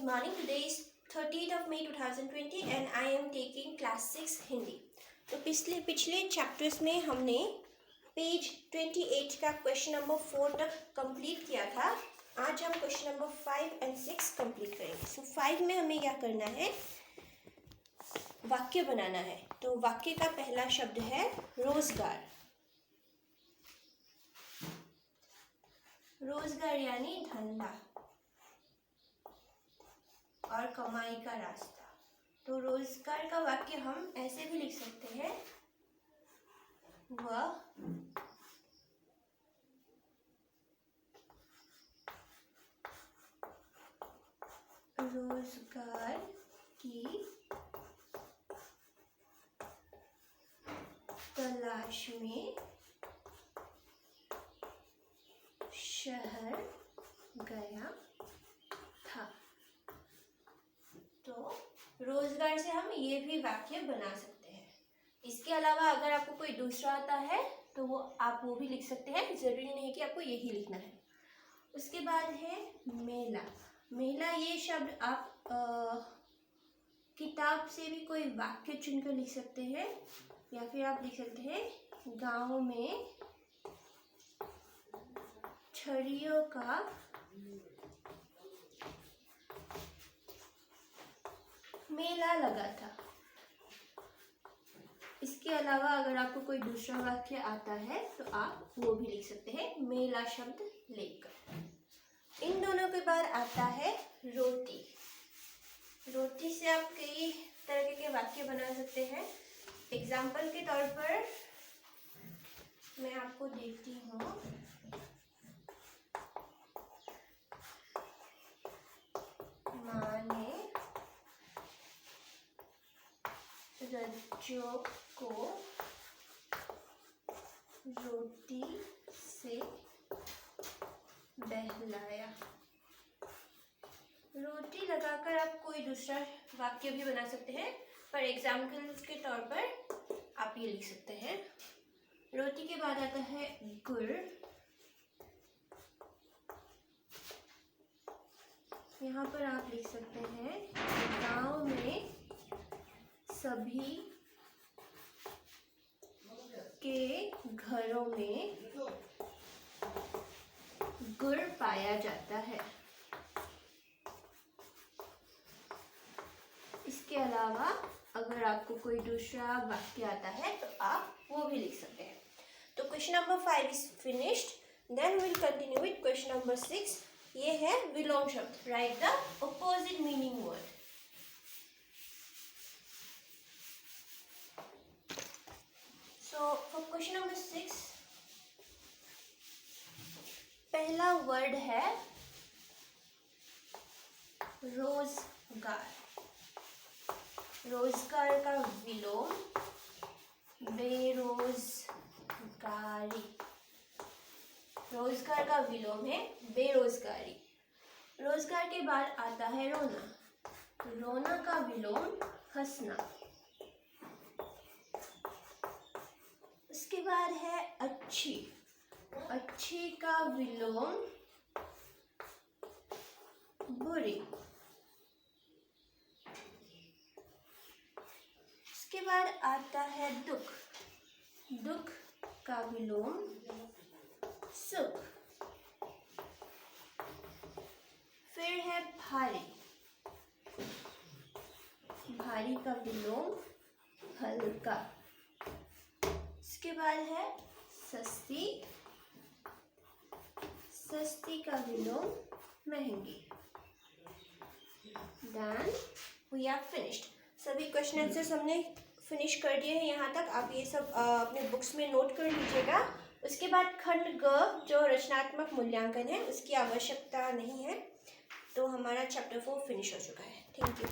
morning. Today is 30th of May 2020 and I am taking class 6 Hindi. तो पिछले chapters में हमने पेज 28 का क्वेश्चन नंबर 4 तक कंप्लीट किया था. आज हम क्वेश्चन नंबर 5 और 6 कंप्लीट करेंगे. सो 5 में हमें क्या करना है, वाक्य बनाना है. तो वाक्य का पहला शब्द है रोजगार. रोजगार यानी धंधा और कमाई का रास्ता. तो रोजगार का वाक्य हम ऐसे भी लिख सकते हैं, वह रोजगार की तलाश में शहर गया था. तो रोजगार से हम ये भी वाक्य बना सकते हैं. इसके अलावा अगर आपको कोई दूसरा आता है तो आप वो भी लिख सकते हैं. ज़रूरी नहीं कि आपको यही लिखना है. उसके बाद है मेला. मेला ये शब्द आप किताब से भी कोई वाक्य चुनकर लिख सकते हैं, या फिर आप लिख सकते हैं गांव में छड़ियों का मेला लगा था. इसके अलावा अगर आपको कोई दूसरा वाक्य आता है तो आप वो भी लिख सकते हैं मेला शब्द लेकर. इन दोनों के बाद आता है रोटी. रोटी से आप कई तरह के वाक्य बना सकते हैं. एग्जाम्पल के तौर पर मैं आपको देती हूँ. माँ ने रज्जो को रोटी से बहलाया. रोटी लगाकर आप कोई दूसरा वाक्य भी बना सकते हैं, पर एग्जाम्पल के तौर पर आप ये लिख सकते हैं. रोटी के बाद आता है गुड़. यहाँ पर आप लिख सकते हैं गांव में सभी के घरों में गुड़ पाया जाता है. इसके अलावा अगर आपको कोई दूसरा वाक्य आता है तो आप वो भी लिख सकते हैं. तो question number 5 is finished. Then will continue with question number 6. ये है विलोम शब्द. Write the opposite meaning word. So for question number 6, पहला वर्ड है रोजगार. रोजगार का विलोम बेरोजगारी. रोजगार का विलोम है बेरोजगारी. रोजगार के बाद आता है रोना. रोना का विलोम हंसना. उसके बाद है अच्छी. अच्छी का विलोम बुरी. उसके बाद आता है दुख. दुख का विलोम सुख. फिर है भारी. भारी का विलोम हल्का. इसके बाद है सस्ती. सस्ती का विलोम महंगी. Then we are finished. सभी क्वेश्चन आंसर्स हमने फिनिश कर दिए हैं यहाँ तक. आप ये सब अपने बुक्स में नोट कर लीजिएगा. उसके बाद खंड ग जो रचनात्मक मूल्यांकन है उसकी आवश्यकता नहीं है. तो हमारा चैप्टर 4 फिनिश हो चुका है. Thank you.